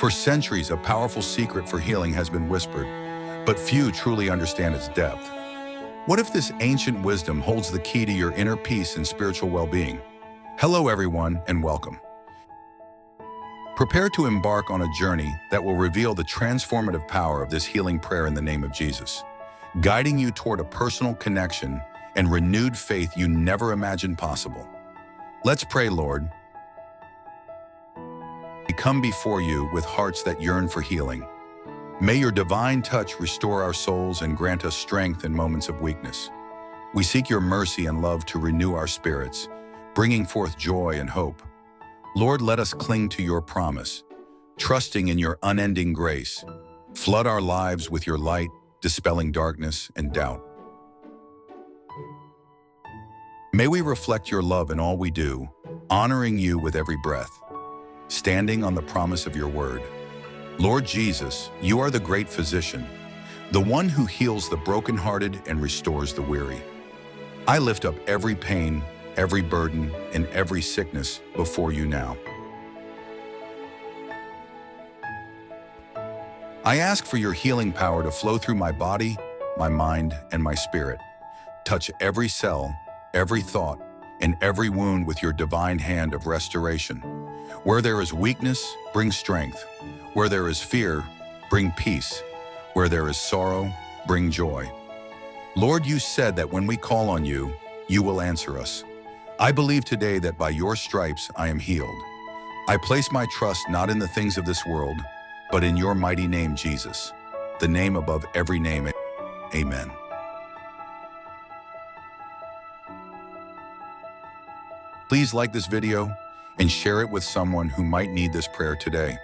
For centuries, a powerful secret for healing has been whispered, but few truly understand its depth. What if this ancient wisdom holds the key to your inner peace and spiritual well-being? Hello, everyone, and welcome. Prepare to embark on a journey that will reveal the transformative power of this healing prayer in the name of Jesus, guiding you toward a personal connection and renewed faith you never imagined possible. Let's pray, Lord. We come before you with hearts that yearn for healing. May your divine touch restore our souls and grant us strength in moments of weakness. We seek your mercy and love to renew our spirits, bringing forth joy and hope. Lord, let us cling to your promise, trusting in your unending grace. Flood our lives with your light, dispelling darkness and doubt. May we reflect your love in all we do, honoring you with every breath, standing on the promise of your word. Lord Jesus, you are the great physician, the one who heals the brokenhearted and restores the weary. I lift up every pain, every burden, and every sickness before you now. I ask for your healing power to flow through my body, my mind, and my spirit. Touch every cell, every thought, and every wound with your divine hand of restoration. Where there is weakness, bring strength. Where there is fear, bring peace. Where there is sorrow, bring joy. Lord, you said that when we call on you, you will answer us. I believe today that by your stripes I am healed. I place my trust not in the things of this world, but in your mighty name, Jesus, the name above every name. Amen. Please like this video and share it with someone who might need this prayer today.